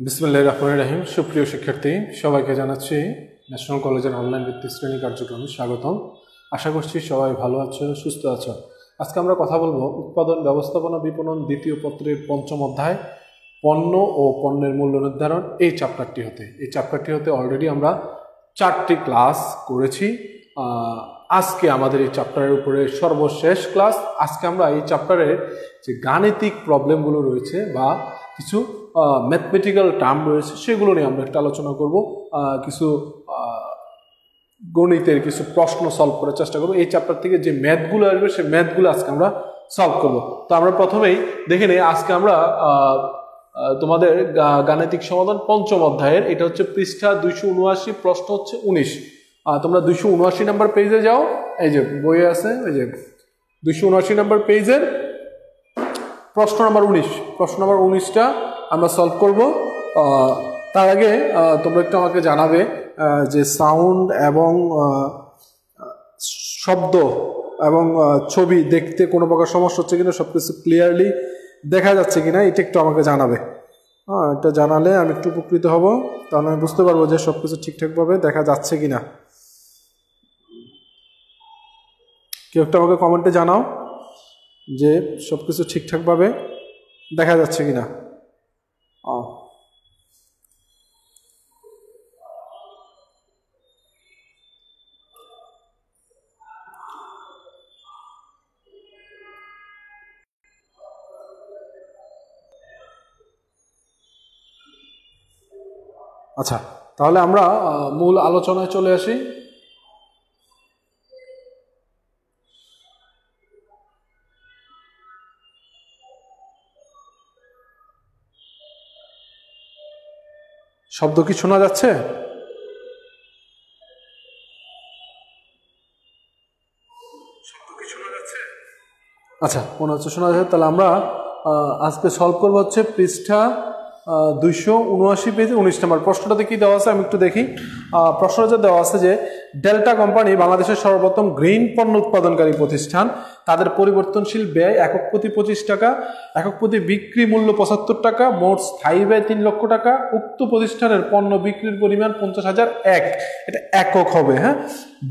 বিসমিল্লাহির রহমানির রহিম। সুপ্রিয় শিক্ষার্থী সবাইকে জানাচ্ছি ন্যাশনাল কলেজের অনলাইন ভিত্তিক শ্রেণী কার্যক্রমে স্বাগতম। আশা করছি সবাই ভালো আছো, সুস্থ আছো। আজকে আমরা কথা বলবো উৎপাদন ব্যবস্থাপনা বিপণন দ্বিতীয় পত্রের পঞ্চম অধ্যায় পণ্য ও পণ্যের মূল্য নির্ধারণ এই চ্যাপ্টারটি হতে অলরেডি আমরা 4টি ক্লাস করেছি। আজকে আমাদের এই চ্যাপ্টারের উপরে সর্বশেষ ক্লাস। আজকে আমরা এই চ্যাপ্টারের যে গাণিতিক প্রবলেমগুলো রয়েছে বা কিছু ম্যাথমেটিক্যাল টার্ম রয়েছে সেগুলো নিয়ে আমরা একটা আলোচনা করব। কিছু গণিতের কিছু প্রশ্ন সলভ করার চেষ্টা করবো। এই চ্যাপ্টার থেকে যে ম্যাথগুলো আসবে সেই ম্যাথগুলো আজকে আমরা সলভ করব। তো আমরা প্রথমেই দেখে নিই, আজকে আমরা তোমাদের গাণিতিক সমাধান পঞ্চম অধ্যায়ের, এটা হচ্ছে পৃষ্ঠা 279, প্রশ্ন হচ্ছে 19। তোমরা 279 নাম্বার পেজে যাও, এই যে বইয়ে আছে, এই যে 279 নাম্বার পেজের প্রশ্ন নাম্বার 19। প্রশ্ন নাম্বার 19টা আমরা সলভ করব। তার আগে তোমরা একটু আমাকে জানাবে যে সাউন্ড এবং শব্দ এবং ছবি দেখতে কোনো প্রকার সমস্যা হচ্ছে কিনা, সবকিছু ক্লিয়ারলি দেখা যাচ্ছে কিনা, এটা একটু আমাকে জানাবে। এটা জানালে আমি একটু উপকৃত হব, তাহলে আমি বুঝতে পারবো যে সবকিছু ঠিকঠাকভাবে দেখা যাচ্ছে কিনা। কেউ একটু আমাকে কমেন্টে জানাও যে সবকিছু ঠিকঠাকভাবে দেখা যাচ্ছে কিনা। আচ্ছা, তাহলে আমরা মূল আলোচনায় চলে আসি। শব্দ কি শোনা যাচ্ছে? আচ্ছা, মনে হচ্ছে শোনা যাচ্ছে। তাহলে আমরা আজকে সলভ করবো হচ্ছে পৃষ্ঠা 279 পেজে 19 নম্বর প্রশ্নটাতে কি দেওয়া আছে আমি একটু দেখি। প্রশ্নটা দেওয়া আছে যে ডেল্টা কোম্পানি বাংলাদেশের সর্বপ্রথম গ্রিন পণ্য উৎপাদনকারী প্রতিষ্ঠান। তাদের পরিবর্তনশীল ব্যয় একক প্রতি 25 টাকা, একক প্রতি বিক্রি মূল্য 75 টাকা, মোট স্থায়ী ব্যয় 3 লক্ষ টাকা। উক্ত প্রতিষ্ঠানের পণ্য বিক্রির পরিমাণ 50,001। এটা একক হবে। হ্যাঁ,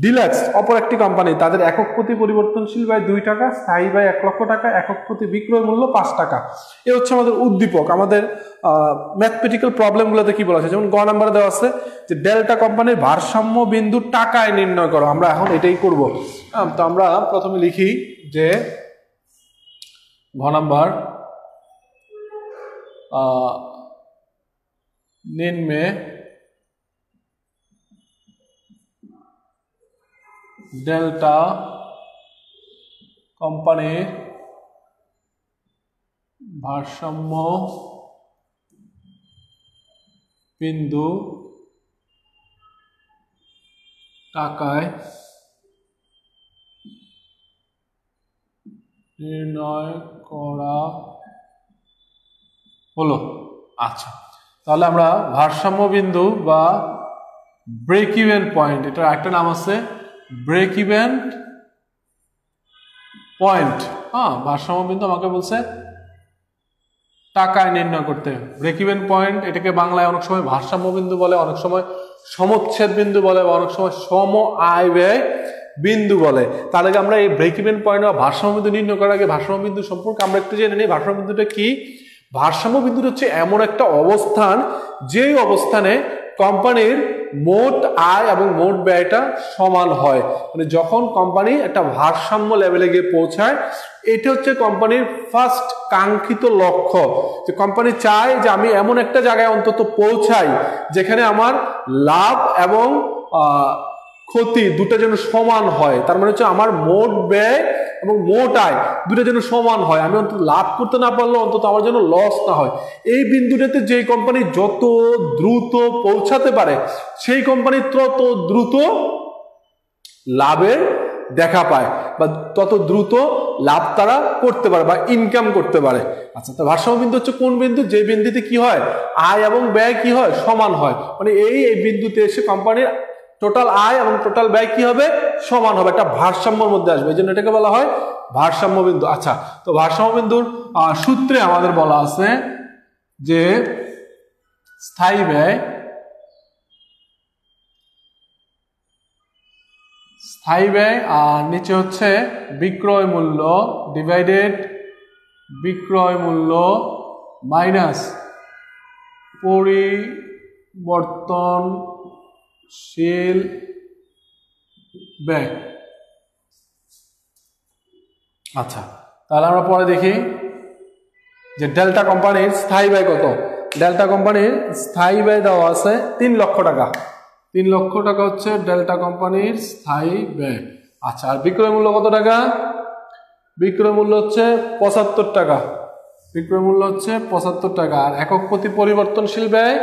ডিলাক্স অপর একটি কোম্পানি, তাদের একক প্রতি পরিবর্তনশীল ব্যয় 2 টাকা, স্থায়ী ব্যয় 1 লক্ষ টাকা, একক প্রতি বিক্রয় মূল্য 5 টাকা। এ হচ্ছে আমাদের উদ্দীপক। আমাদের ম্যাথমেটিক্যাল প্রবলেমগুলোতে কি বলা আছে, যেমন গ নাম্বারে দেওয়া আছে যে ডেল্টা কোম্পানির ভারসাম্য বিন্দু টাকায় নির্ণয় করো। আমরা এখন এটাই করব। তো আমরা প্রথমে লিখি যে ঘ নাম্বার, নিম্নে ডেল্টা কোম্পানির ভারসাম্য বিন্দু টাকায় নির্ণয় করা হলো। আচ্ছা, তাহলে আমরা ভারসাম্য বিন্দু বা ব্রেক ইভেন পয়েন্ট, এটার একটা নাম আছে ব্রেক ইভেন পয়েন্ট। ভারসাম্য বিন্দু আমাকে বলছে টাকায় নির্ণয় করতে। ব্রেক ইভেন পয়েন্ট, এটাকে বাংলায় অনেক সময় ভারসাম্য বিন্দু বলে, অনেক সময় সমচ্ছেদ বিন্দু বলে, বা অনেক সময় সম আয় ব্যয় বিন্দু বলে। তার আগে আমরা এই ব্রেক ইভেন পয়েন্ট বা ভারসাম্য বিন্দু নির্ণয় করার আগে ভারসাম্য বিন্দু সম্পর্কে আমরা একটু জেনে নিই। ভারসাম্য বিন্দুটা কি? ভারসাম্য বিন্দুটা হচ্ছে এমন একটা অবস্থান, যেই অবস্থানে কোম্পানির মোট আয় এবং মোট ব্যয়টা সমান হয়। মানে যখন কোম্পানি একটা ভারসাম্য লেভেলে গিয়ে পৌঁছায়, এটা হচ্ছে কোম্পানির ফার্স্ট কাঙ্ক্ষিত লক্ষ্য। যে কোম্পানি চায় যে আমি এমন একটা জায়গায় অন্তত পৌঁছাই যেখানে আমার লাভ এবং ক্ষতি দুটো যেন সমান হয়। তার মানে হচ্ছে আমার মোট ব্যয় এবং মোট আয় দুটো যেন সমান হয়। আমি অন্তত লাভ করতে না পারলেও অন্তত আমার যেন লস না হয়। এই বিন্দুটাতে যে কোম্পানি যত দ্রুত পৌঁছাতে পারে, সেই কোম্পানি তত দ্রুত লাভের দেখা পায়, বা তত দ্রুত লাভ তারা করতে পারে বা ইনকাম করতে পারে। আচ্ছা, তো ভারসাম্য বিন্দু হচ্ছে কোন বিন্দু? যে বিন্দুতে কি হয়, আয় এবং ব্যয় কি হয়, সমান হয়। মানে এই বিন্দুতে এসে কোম্পানির টোটাল আয় এবং টোটাল ব্যয় কি হবে, সমান হবে, একটা ভারসাম্যের মধ্যে আসবে। এই জন্য এটাকে বলা হয় ভারসাম্য বিন্দু। আচ্ছা, তো ভারসাম্য বিন্দুর সূত্রে আমাদের বলা আছে যে স্থায়ী ব্যয়, আর নিচে হচ্ছে বিক্রয় মূল্য ডিভাইডেড বিক্রয় মূল্য মাইনাস পরিবর্তনশীল ব্যয়। আচ্ছা, তাহলে আমরা পরে দেখি যে ডেল্টা কোম্পানির স্থায়ী ব্যয় কত। ডেল্টা কোম্পানির স্থায়ী ব্যয় দেওয়া আছে 3 লক্ষ টাকা। 3 লক্ষ টাকা হচ্ছে ডেল্টা কোম্পানির স্থায়ী ব্যয়। আচ্ছা, আর বিক্রয় মূল্য কত টাকা? বিক্রয় মূল্য হচ্ছে 75 টাকা। বিক্রয় মূল্য হচ্ছে 75 টাকা। আর একক প্রতি পরিবর্তনশীল ব্যয়,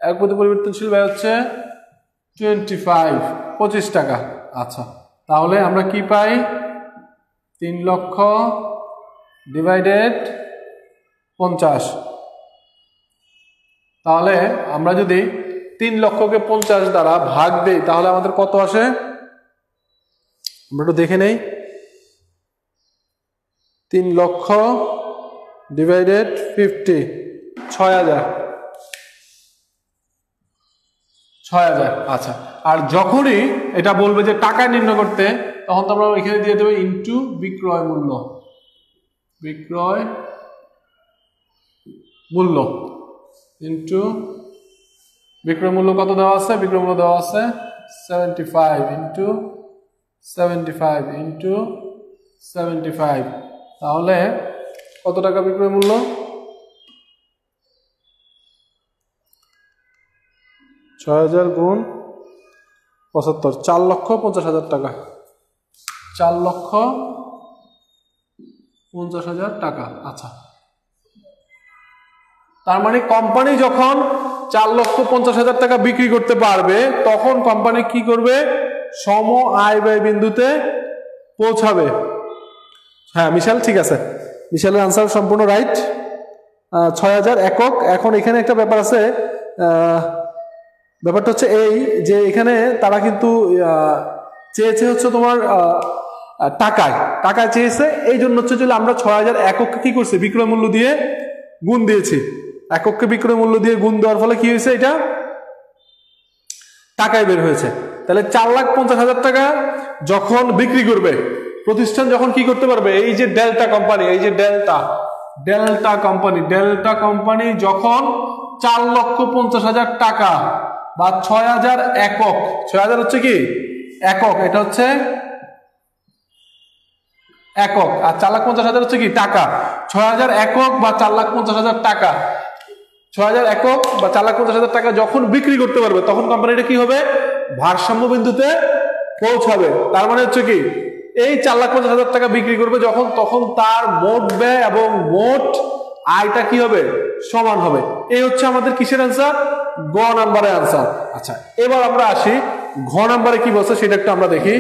একক প্রতি পরিবর্তনশীল ব্যয় হচ্ছে 25 টাকা। আচ্ছা, তাহলে আমরা কি পাই? 3 লক্ষ ডিভাইডেড 50। তাহলে আমরা যদি 3 লক্ষকে 50 দ্বারা ভাগ দেই তাহলে আমাদের কত আসে? আমরা একটু দেখে নেই। 3 লক্ষ ডিভাইডেড 50, 6000। আচ্ছা, আর যখনই এটা বলবে যে টাকা নির্ণয় করতে, তখন তো আমরা এখানে দিয়ে দেবো ইনটু বিক্রয় মূল্য। বিক্রয় মূল্য ইনটু বিক্রয় মূল্য কত দেওয়া আছে? বিক্রয় মূল্য দেওয়া আছে 75 ইনটু 75। তাহলে কত টাকা বিক্রয় মূল্য? 6000 গুণ 75, 4,50,000 টাকা। 4,50,000 টাকা। আচ্ছা, তার মানে কোম্পানি যখন 4,50,000 টাকা বিক্রি করতে পারবে তখন কোম্পানি কি করবে? সম আয় ব্যয় বিন্দুতে পৌঁছাবে। হ্যাঁ মিশাল, ঠিক আছে, মিশালের আনসার সম্পূর্ণ রাইট। 6000 একক। এখন এখানে একটা ব্যাপার আছে, ব্যাপারটা হচ্ছে এই যে এখানে তারা কিন্তু চেয়েছে হচ্ছে তোমার টাকায় চেয়েছে। এই জন্য হচ্ছে যে আমরা 6000 একককে কি করছি? বিক্রয় মূল্য দিয়ে গুণ দিয়েছি। একককে বিক্রয় মূল্য দিয়ে গুণ দেওয়ার ফলে কি হয়েছে? এটা টাকায় বের হয়েছে। তাহলে 4,50,000 টাকা যখন বিক্রি করবে প্রতিষ্ঠান, যখন কি করতে পারবে? এই যে ডেল্টা কোম্পানি, এই যে ডেল্টা কোম্পানি যখন 4,50,000 টাকা বা 6000 একক, 6000 হচ্ছে কি একক, এটা হচ্ছে একক, আর 4,50,000 হচ্ছে কি টাকা। 6000 একক বা 4,50,000 টাকা, 6000 একক বা 4,50,000 টাকা যখন বিক্রি করতে পারবে তখন কোম্পানিটা কি হবে? ভারসাম্য বিন্দুতে পৌঁছাবে। তার মানে হচ্ছে কি এই 4,50,000 টাকা বিক্রি করবে যখন, তখন তার মোট ব্যয় এবং মোট আয়টা কি হবে? সমান হবে। এই হচ্ছে আমাদের কিসের আনসার? গ নাম্বারের আনসার। আচ্ছা, এবার আমরা আসি ঘ নাম্বারে কি বলছে সেটা একটু আমরা দেখি।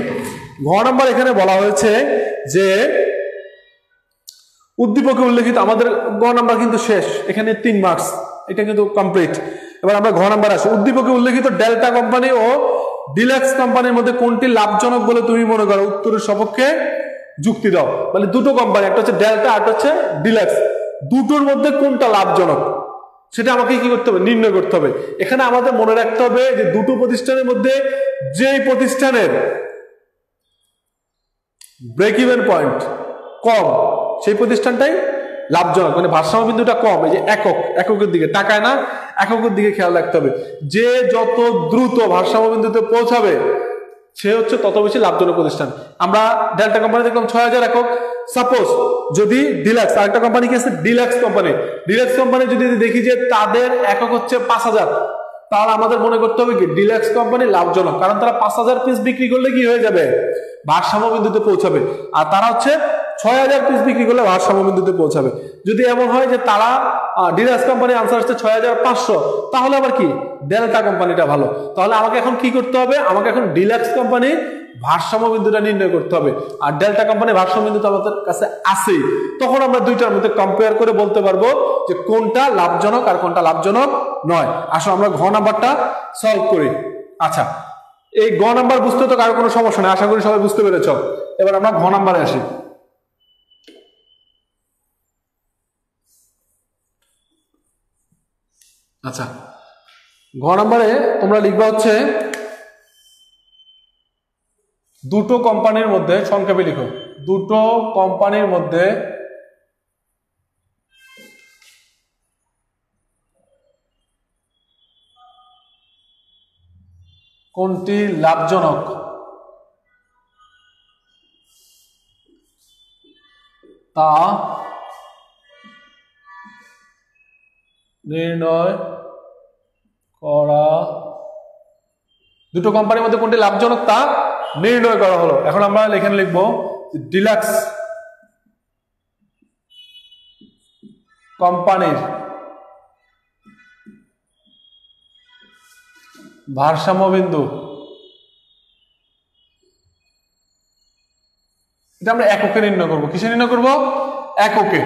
ঘ নাম্বার এখানে বলা হয়েছে যে উদ্দীপকে উল্লেখিত, আমাদের গ নাম্বার কিন্তু শেষ, এখানে 3 মার্কস, এটা কিন্তু কমপ্লিট। এবার আমরা ঘ নাম্বার আসি। উদ্দীপকে উল্লেখিত ডেল্টা কোম্পানি ও ডিলাক্স কোম্পানির মধ্যে কোনটি লাভজনক বলে তুমি মনে করো? উত্তরের সপক্ষে যুক্তি দাও। মানে দুটো কোম্পানি, একটা হচ্ছে ডেল্টা আর একটা হচ্ছে ডিলাক্স, দুটোর মধ্যে কোনটা লাভজনক সেটা আমাকে কি করতে হবে? নির্ণয় করতে হবে। এখানে আমাদের মনে রাখতে হবে যে দুটো প্রতিষ্ঠানের মধ্যে যে প্রতিষ্ঠানের ব্রেক ইভেন পয়েন্ট কম সেই প্রতিষ্ঠানটাই লাভজনক, মানে ভারসাম্য বিন্দুটা কম। এই যে এককের দিকে, টাকায় না, এককের দিকে খেয়াল রাখতে হবে। যে যত দ্রুত ভারসাম্য বিন্দুতে পৌঁছাবে সে হচ্ছে তত বেশি লাভজনক প্রতিষ্ঠান। আমরা ডেল্টা কোম্পানি দেখলাম 6000 একক। সাপোজ যদি ডিলাক্স, আরেকটা কোম্পানি কি আছে? ডিলাক্স কোম্পানি যদি দেখি যে তাদের একক হচ্ছে 5000, তাহলে আমাদের মনে করতে হবে কি ডিলাক্স কোম্পানি লাভজনক, কারণ তারা 5000 পিস বিক্রি করলে কি হয়ে যাবে? ভারসাম্য বিন্দুতে পৌঁছাবে। আর তারা হচ্ছে 6000 পিস বিক্রি করলে ভারসাম্য বিন্দুতে পৌঁছাবে। যদি এমন হয় যে তারা ডিলাক্স কোম্পানির আনসার হচ্ছে 6500, তাহলে আবার কি ডেল্টা কোম্পানিটা ভালো। তাহলে আমাকে এখন কি করতে হবে? আমাকে এখন ডিলাক্স কোম্পানির ভারসাম্য বিন্দুটা নির্ণয় করতে হবে। আর ডেল্টা কোম্পানির ভারসাম্য বিন্দু তো আমাদের কাছে আছেই, তখন আমরা দুইটার মধ্যে কম্পেয়ার করে বলতে পারবো যে কোনটা লাভজনক আর কোনটা লাভজনক নয়। আসো আমরা ঘ নাম্বারটা সলভ করি। আচ্ছা, এই গ নাম্বার বুঝতে তো কারো কোনো সমস্যা নেই, আশা করি সবাই বুঝতে পেরেছ। এবার আমরা ঘ নাম্বারে আসি। আচ্ছা, ঘ নম্বরে তোমরা লিখবা হচ্ছে দুটো কোম্পানির মধ্যে, সংক্ষেপে লিখো, দুটো কোম্পানির মধ্যে কোনটি লাভজনক তা নির্ণয় করা, দুটো কোম্পানির মধ্যে কোনটি লাভজনক তা নির্ণয় করা হলো। এখন আমরা এখানে লিখবো ডিলাক্স কোম্পানির ভারসাম্য বিন্দু, এটা আমরা এককে নির্ণয় করবো। কিসে নির্ণয় করবো? এককে।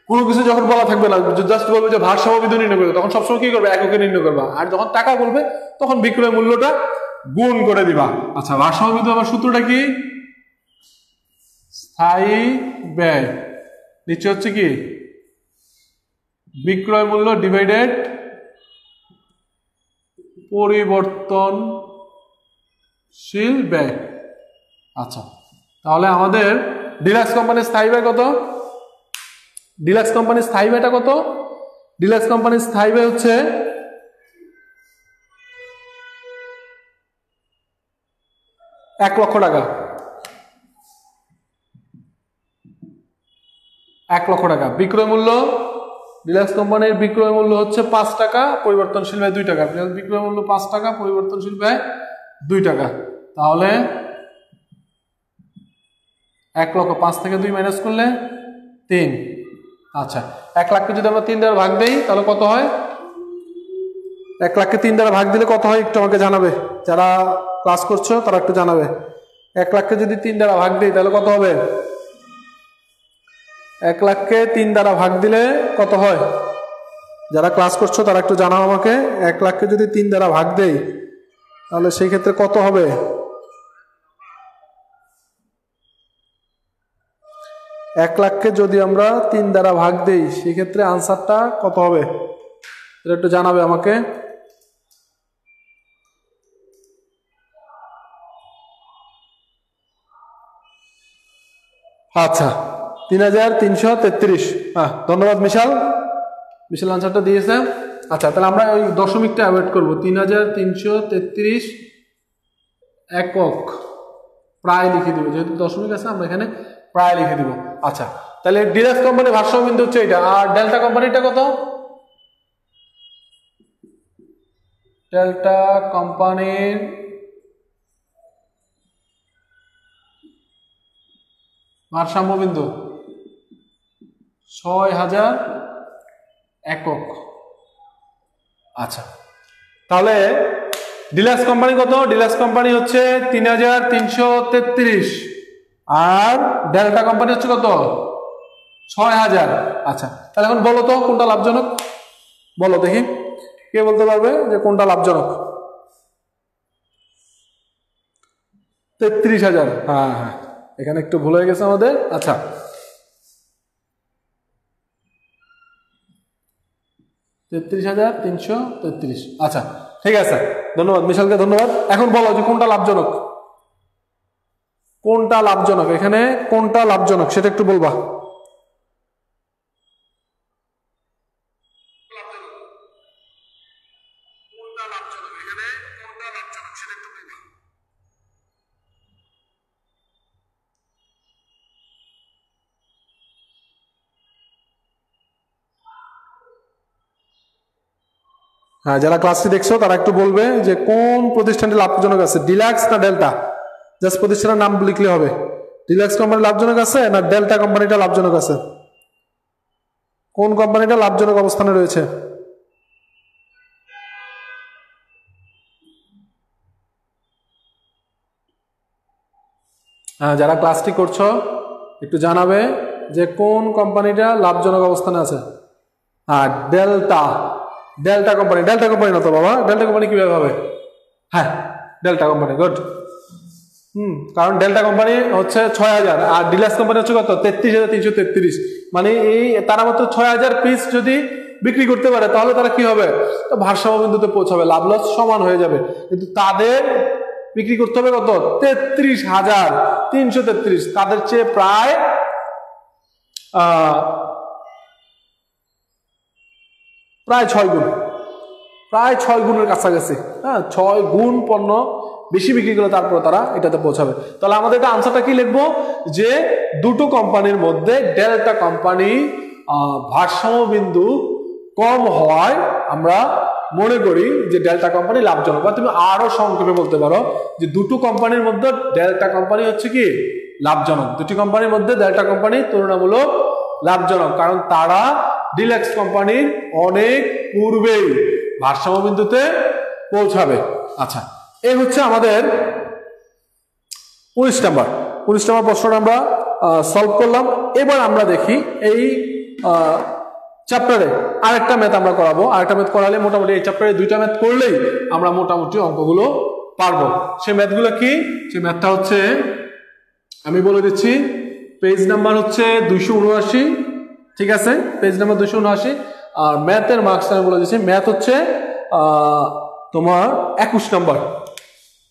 কোনো কিছু যখন বলা থাকবে না, জাস্ট বলবে যে ভারসাম্য বিন্দু নির্ণয় করবে, তখন সবসময় কি করবে? এককে নির্ণয় করবা। আর যখন টাকা বলবে তখন বিক্রয় মূল্যটা গুণ করে দিবা। আচ্ছা, ভারসাম্য বিন্দু আমার সূত্রটা কি? স্থায়ী ব্যয় নিচে হচ্ছে কি বিক্রয় মূল্য ডিভাইডেড পরিবর্তনশীল ব্যয়। আচ্ছা, তাহলে আমাদের ডিলাক্স কোম্পানির স্থায়ী ব্যয় কত? ডিলাক্স কোম্পানির স্থায়ী ব্যয়টা কত? ডিলাক্স কোম্পানির স্থায়ী ব্যয় হচ্ছে 1 লক্ষ টাকা। 1 লক্ষ টাকা বিক্রয় মূল্য, ডিলাক্স কোম্পানির বিক্রয় মূল্য হচ্ছে 5 টাকা, পরিবর্তনশীল ব্যয় 2 টাকা। বিক্রয় মূল্য 5 টাকা, পরিবর্তনশীল ব্যয় 2 টাকা। তাহলে 1 লক্ষ, 5 থেকে 2 মাইনাস করলে 3। আচ্ছা, 1 লাখকে যদি আমরা 3 দ্বারা ভাগ দেই তাহলে কত হয়? 1 লাখকে 3 দ্বারা ভাগ দিলে কত হয় একটু আমাকে জানাবে, যারা ক্লাস করছো তারা একটু জানাবে। 1 লাখকে যদি 3 দ্বারা ভাগ দিই তাহলে কত হবে? 1 লাখকে 3 দ্বারা ভাগ দিলে কত হয়? যারা ক্লাস করছো তারা একটু জানাও আমাকে। 1 লাখকে যদি 3 দ্বারা ভাগ দেই তাহলে সেই ক্ষেত্রে কত হবে? 1 লাখকে যদি আমরা 3 দ্বারা ভাগ দেই সেই ক্ষেত্রে আনসারটা কত হবে? এটা একটু জানাবে আমাকে। আচ্ছা, 3333। হ্যাঁ, ধন্যবাদ মিশাল। মিশাল আনসারটা দিয়েছে। আচ্ছা, তাহলে আমরা ওই দশমিকটা অ্যাভয়েড করবো। 3333 একক প্রায় লিখে দিব, যেহেতু দশমিক আছে আমরা এখানে প্রায় লিখে দিব। আচ্ছা, তাহলে ডিলাক্স কোম্পানির ভারসাম্য বিন্দু হচ্ছে এটা। আর ডেল্টা কোম্পানিটা কত? ডেল্টা কোম্পানির ভারসাম্য বিন্দু 6000 একক। আচ্ছা, তাহলে ডিলাক্স কোম্পানি কত? ডিলাক্স কোম্পানি হচ্ছে 3333 আর ডেল্টা কোম্পানি হচ্ছে কত? 6000। আচ্ছা, তাহলে এখন বলো তো কোনটা লাভজনক? বলো দেখি, কে বলতে পারবে যে কোনটা লাভজনক? 33,000। হ্যাঁ হ্যাঁ, এখানে একটু ভুল হয়ে গেছে আমাদের। আচ্ছা, 33,333। আচ্ছা, ঠিক আছে, ধন্যবাদ মিশালকে, ধন্যবাদ। এখন বলো যে কোনটা লাভজনক? কোনটা লাভজনক এখানে, কোনটা লাভজনক সেটা একটু বলবা। হ্যাঁ, যারা ক্লাসটি দেখছো তারা একটু বলবে যে কোন প্রতিষ্ঠানটি লাভজনক আছে, ডিলাক্স না ডেল্টা? জাস্ট প্রতিষ্ঠানের নাম লিখলে হবে। ডিলাক্স কোম্পানি লাভজনক আছে না ডেল্টা কোম্পানিটা লাভজনক আছে? কোন কোম্পানিটা লাভজনক অবস্থানে রয়েছে? হ্যাঁ, যারা ক্লাসটি করছো একটু জানাবে যে কোন কোম্পানিটা লাভজনক অবস্থানে আছে। হ্যাঁ, delta. Delta company. Delta company না তো বাবা, ডেল্টা কোম্পানি কিভাবে হবে? হ্যাঁ, ডেল্টা কোম্পানি, গুড। কারণ ডেল্টা কোম্পানি হচ্ছে 6000 আর ডিলাক্স কোম্পানি হচ্ছে কত? 33,333। মানে এই তারা মাত্র 6000 পিস যদি বিক্রি করতে পারে তাহলে তারা কি হবে, ভারসাম্য বিন্দুতে পৌঁছাবে, লাভ লস সমান হয়ে যাবে। কিন্তু তাদের বিক্রি করতে হবে কত, 33,333, তাদের চেয়ে প্রায় 6 গুণ, প্রায় 6 গুণের কাছাকাছি, হ্যাঁ 6 গুণ পণ্য বেশি বিক্রি করলে তারপরে তারা এটাতে পৌঁছাবে। তাহলে আমাদের এটা আনসারটা কি লিখবো, যে দুটো কোম্পানির মধ্যে ডেল্টা কোম্পানি ভারসাম্য বিন্দু কম হওয়ায় আমরা মনে করি যে ডেল্টা কোম্পানি লাভজনক। বা তুমি আরো সংক্ষেপে বলতে পারো যে দুটো কোম্পানির মধ্যে ডেল্টা কোম্পানি হচ্ছে কি লাভজনক, দুটি কোম্পানির মধ্যে ডেল্টা কোম্পানি তুলনামূলক লাভজনক, কারণ তারা ডিলাক্স কোম্পানির অনেক পূর্বেই ভারসাম্য বিন্দুতে পৌঁছাবে। আচ্ছা, এই হচ্ছে আমাদের 19 নাম্বার প্রশ্নটা আমরা সলভ করলাম। এবার আমরা দেখি এই চ্যাপ্টারে আরেকটা ম্যাথ আমরা করাবো, আরেকটা ম্যাথ করালে মোটামুটি এই চ্যাপ্টারে 2টা ম্যাথ করলেই আমরা মোটামুটি অঙ্কগুলো পারবো। সেই ম্যাথগুলো কি, সেই ম্যাথটা হচ্ছে আমি বলে দিচ্ছি, পেজ নাম্বার হচ্ছে 279, ঠিক আছে, পেজ নাম্বার 279। আর ম্যাথের মার্কস আমি বলে দিচ্ছি, ম্যাথ হচ্ছে তোমার 21 নাম্বার,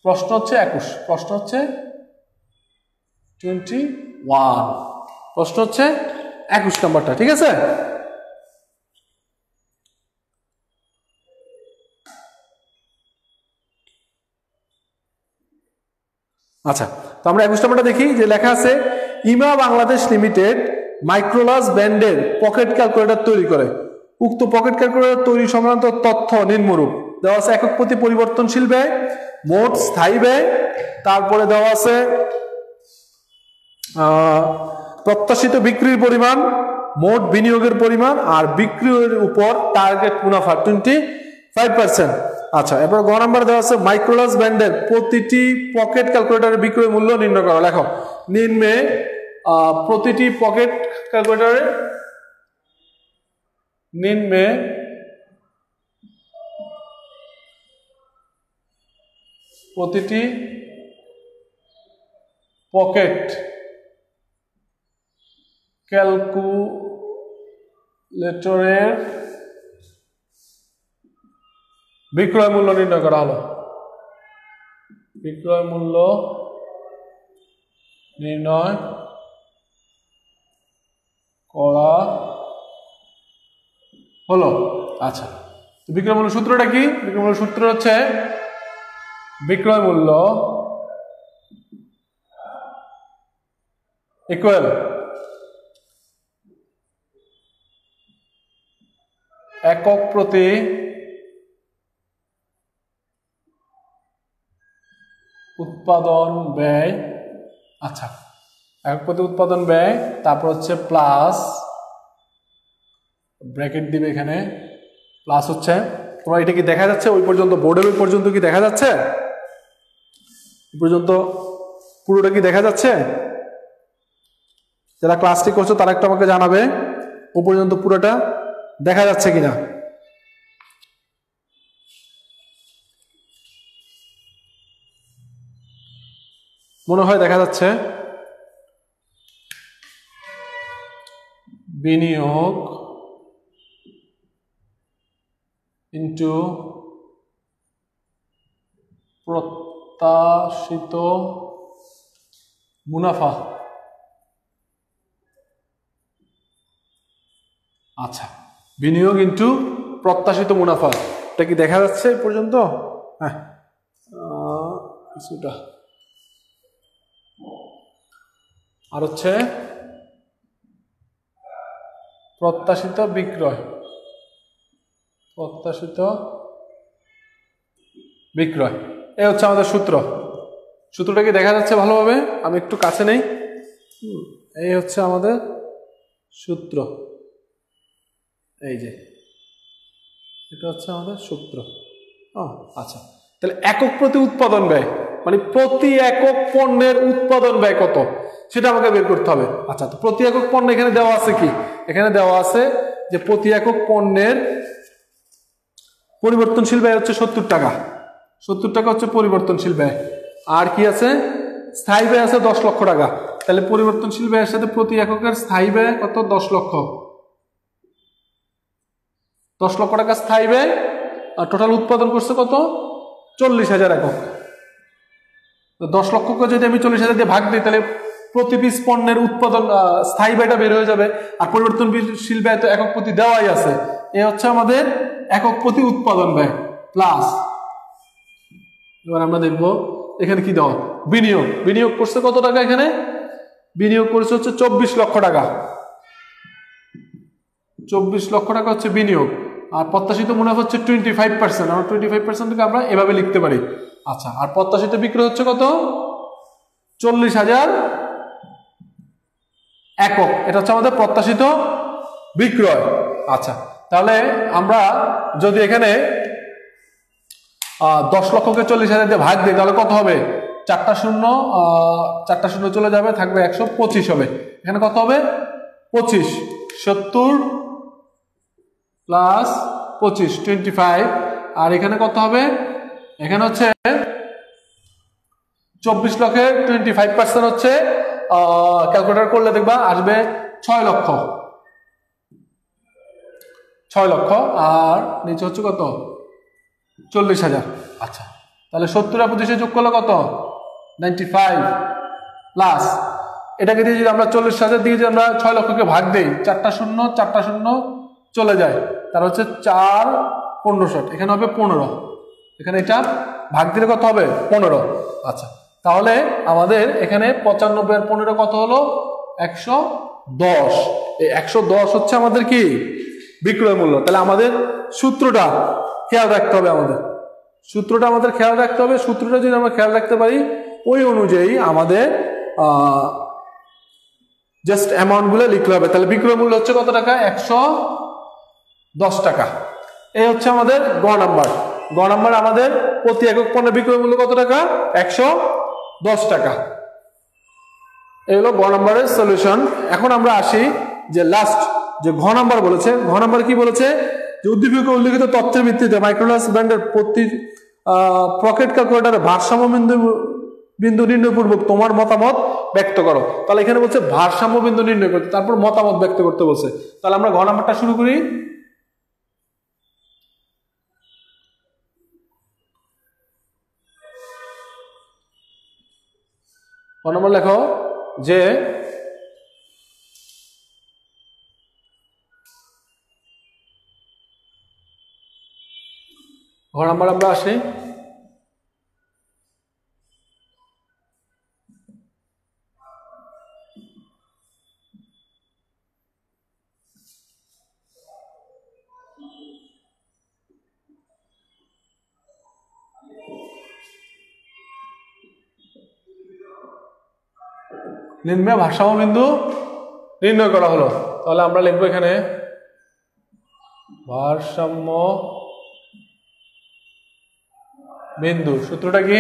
প্রশ্ন হচ্ছে 21, প্রশ্ন হচ্ছে 21, প্রশ্ন হচ্ছে 21 নাম্বারটা, ঠিক আছে। আচ্ছা, তো আমরা 21 নাম্বারটা দেখি, যে লেখা আছে ইমা বাংলাদেশ লিমিটেড মাইক্রোলাস ব্র্যান্ডের পকেট ক্যালকুলেটর তৈরি করে। উক্ত পকেট ক্যালকুলেটর তৈরি সংক্রান্ত তথ্য নিম্নরূপ দেওয়া আছে। একক প্রতি পরিবর্তনশীল ব্যয়, মোট স্থায়ী ব্যয়, তারপরে দেওয়া আছে প্রত্যাশিত বিক্রির পরিমাণ, মোট বিনিয়োগের পরিমাণ, আর বিক্রির উপর টার্গেট মুনাফা 25%। আচ্ছা, এরপর গ নাম্বার দেওয়া আছে মাইক্রোলাস ব্র্যান্ডের প্রতিটি পকেট ক্যালকুলেটরের বিক্রয় মূল্য নির্ণয় করো। লেখো নিম্নে প্রতিটি পকেট ক্যালকুলেটরের প্রতিটি পকেট ক্যালকুলেটরের বিক্রয় মূল্য নির্ণয় করা হলো। বিক্রয় মূল্য নির্ণয় করা হলো। আচ্ছা, বিক্রয় মূল্য সূত্রটা কি? বিক্রয় মূল্য সূত্র হচ্ছে বিক্রয় মূল্য ইকুয়াল একক প্রতি উৎপাদন ব্যয়। আচ্ছা, একক প্রতি উৎপাদন ব্যয়, তারপর হচ্ছে প্লাস, ব্র্যাকেট দিবে এখানে, প্লাস হচ্ছে তোমার এটা কি দেখা যাচ্ছে ওই পর্যন্ত, বোর্ডের ওই পর্যন্ত কি দেখা যাচ্ছে? ওই পর্যন্ত পুরোটা কি দেখা যাচ্ছে? যারা ক্লাসটি করছো তারা একটু আমাকে জানাবে ও পর্যন্ত পুরোটা দেখা যাচ্ছে কিনা। মনে হয় দেখা যাচ্ছে। বিনিয়োগ ইনটু প্রত্যাশিত মুনাফা। আচ্ছা, বিনিয়োগ ইনটু প্রত্যাশিত মুনাফা, এটা কি দেখা যাচ্ছে এই পর্যন্ত? হ্যাঁ, কিছুটা। আর হচ্ছে প্রত্যাশিত বিক্রয়, প্রত্যাশিত বিক্রয়, এই হচ্ছে আমাদের সূত্র। সূত্রটা কি দেখা যাচ্ছে ভালোভাবে? আমি একটু কাছে নেই। এই হচ্ছে আমাদের সূত্র, এই যে এটা হচ্ছে আমাদের সূত্র। আচ্ছা, তাহলে একক প্রতি উৎপাদন ব্যয় মানে প্রতি একক পণ্যের উৎপাদন ব্যয় কত সেটা আমাকে বের করতে হবে। আচ্ছা, তো প্রতি একক পণ্য এখানে দেওয়া আছে কি? এখানে দেওয়া আছে যে প্রতি একক পণ্যের পরিবর্তনশীল ব্যয় হচ্ছে 70 টাকা। 70 টাকা হচ্ছে পরিবর্তনশীল ব্যয়। আর কি আছে? স্থায়ী ব্যয় আছে 10 লক্ষ টাকা। তাহলে পরিবর্তনশীল ব্যয়ের সাথে প্রতি এককের স্থায়ী ব্যয় কত? 10 লক্ষ। 10 লক্ষ টাকা স্থায়ী ব্যয়, আর টোটাল উৎপাদন করছে কত? 40,000 একক। 10 লক্ষকে যদি আমি 40,000 দিয়ে ভাগ দিই তাহলে প্রতি পিস পণ্যের উৎপাদন স্থায়ী ব্যয়টা বের হয়ে যাবে, আর পরিবর্তনশীল ব্যয় তো একক প্রতি দেওয়াই আছে। এ হচ্ছে আমাদের একক প্রতি উৎপাদন ব্যয় প্লাস। এবার আমরা দেখব এখানে কি দেওয়া, বিনিয়োগ। বিনিয়োগ করছে কত টাকা? এখানে বিনিয়োগ করছে হচ্ছে 24 লক্ষ টাকা। 24 লক্ষ টাকা হচ্ছে বিনিয়োগ, আর প্রত্যাশিত মুনাফা হচ্ছে 25%। আমরা 25%কে আমরা এভাবে লিখতে পারি। আচ্ছা, আর প্রত্যাশিত বিক্রয় হচ্ছে কত? 40,000 একক। এটা হচ্ছে আমাদের প্রত্যাশিত বিক্রয়। আচ্ছা, তাহলে আমরা যদি এখানে 10 লক্ষকে 40,000 দিয়ে ভাগ দিই তাহলে কত হবে? 4টা শূন্য চলে যাবে, থাকবে 125 হবে। এখানে কত হবে? 25। 70 প্লাস 25 25। আর এখানে কত হবে? এখানে হচ্ছে 24 লক্ষের 25% হচ্ছে, ক্যালকুলেটর করলে দেখবা আসবে 6 লক্ষ। 6 লক্ষ, আর নিচে হচ্ছে কত? 40,000। আচ্ছা, তাহলে 70 আর 25 যোগ করলে কত? 95 প্লাস এটাকে দিয়ে যদি আমরা 40,000 দিয়ে যদি আমরা 6 লক্ষকে ভাগ দেই, 4টা শূন্য চলে যায়, তার হচ্ছে 4 1560। এখানে হবে 15। এখানে এটা ভাগ দিলে কত হবে? 15। আচ্ছা, তাহলে আমাদের এখানে 95 আর 15 কত হলো? 110। এই 110 হচ্ছে আমাদের কি বিক্রয় মূল্য। তাহলে আমাদের সূত্রটা খেয়াল রাখতে হবে, সূত্রটা খেয়াল রাখতে হবে। সূত্রটা যদি আমরা খেয়াল রাখতে পারি, ওই অনুযায়ী আমাদের জাস্ট অ্যামাউন্ট গুলো লিখতে হবে। তাহলে বিক্রয় মূল্য হচ্ছে কত টাকা? 110 টাকা। এই হচ্ছে আমাদের গ নাম্বার। গ নাম্বার আমাদের প্রতি একক পণ্যের বিক্রয় মূল্য কত টাকা? 110 টাকা। এই হলো গ নাম্বারের সলিউশন। এখন আমরা আসি যে লাস্ট যে ঘ নাম্বার বলেছে। ঘ নাম্বার কি বলেছে? যে উদ্দীপকে উল্লেখিত তথ্যের ভিত্তিতে মাইক্রোলাস ব্র্যান্ডের প্রতি পকেট ক্যালকুলেটরে ভারসাম্য বিন্দু নির্ণয় পূর্বক তোমার মতামত ব্যক্ত করো। তাহলে এখানে বলছে ভারসাম্য বিন্দু নির্ণয় করতে, তারপর মতামত ব্যক্ত করতে বলছে। তাহলে আমরা ঘ নাম্বারটা শুরু করি। ঘ নাম্বার লেখো যে ঘ নাম্বার আমরা আসি নিম্নে ভারসাম্য বিন্দু নির্ণয় করা হলো। তাহলে আমরা লিখবো এখানে ভারসাম্য বিন্দু। সূত্রটা কি?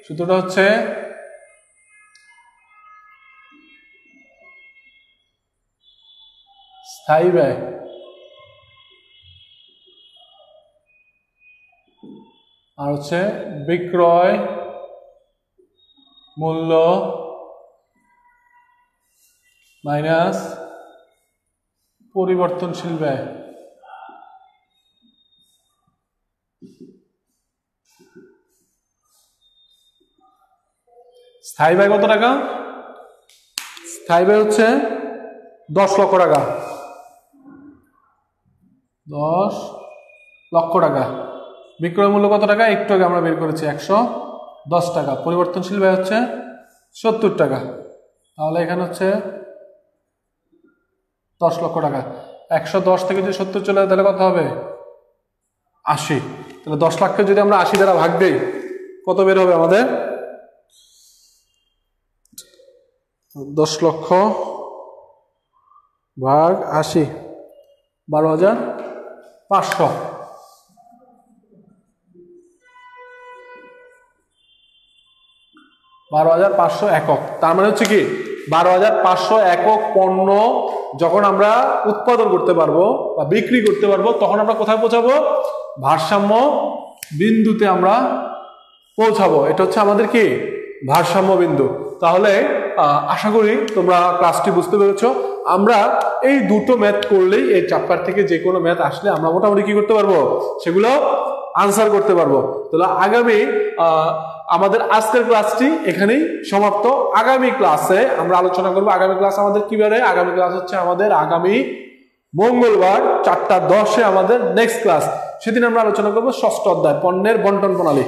সূত্রটা হচ্ছে স্থায়ী ব্যয় আর হচ্ছে বিক্রয় মূল্য মাইনাস পরিবর্তনশীল ব্যয়। স্থায়ী ব্যয় কত টাকা? স্থায়ী ব্যয় হচ্ছে 10 লক্ষ টাকা। 10 লক্ষ টাকা। বিক্রয় মূল্য কত টাকা? একটু আগে আমরা বের করেছি 110 টাকা। পরিবর্তনশীল ব্যয় হচ্ছে 70 টাকা। তাহলে এখানে হচ্ছে 10 লক্ষ টাকা। 110 থেকে যদি 70 চলে যায় তাহলে কত হবে? 80। তাহলে 10 লাখকে যদি আমরা 80 দ্বারা ভাগ দেই কত বের হবে আমাদের? 10 লক্ষ ভাগ 80, 12,500। 12,500 একক। তার মানে হচ্ছে কি 12,500 একক পণ্য যখন আমরা উৎপাদন করতে পারবো বা বিক্রি করতে পারবো, তখন আমরা কোথায় পৌঁছাবো? ভারসাম্য বিন্দুতে আমরা পৌঁছাবো। এটা হচ্ছে আমাদের কি ভারসাম্য বিন্দু। তাহলে আশা করি তোমরা ক্লাসটি বুঝতে পেরেছো। আমরা এই দুটো ম্যাথ করলেই এই চ্যাপ্টার থেকে যে কোনো ম্যাথ আসলে আমরা মোটামুটি কি করতে পারবো, সেগুলো আনসার করতে পারবো। তাহলে আগামী আমাদের আজকের ক্লাসটি এখানেই সমাপ্ত। আগামী ক্লাসে আমরা আলোচনা করবো, আগামী ক্লাস আমাদের কি বারে, আগামী ক্লাস হচ্ছে আমাদের আগামী মঙ্গলবার 4:10 আমাদের নেক্সট ক্লাস। সেদিন আমরা আলোচনা করবো ষষ্ঠ অধ্যায় পণ্যের বন্টন প্রণালী।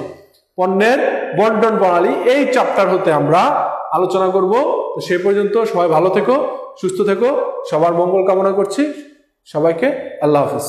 পণ্যের বন্টন প্রণালী এই চ্যাপ্টার হতে আমরা আলোচনা করব। তো সেই পর্যন্ত সবাই ভালো থেকো, সুস্থ থেকো, সবার মঙ্গল কামনা করছি। সবাইকে আল্লাহ হাফেজ।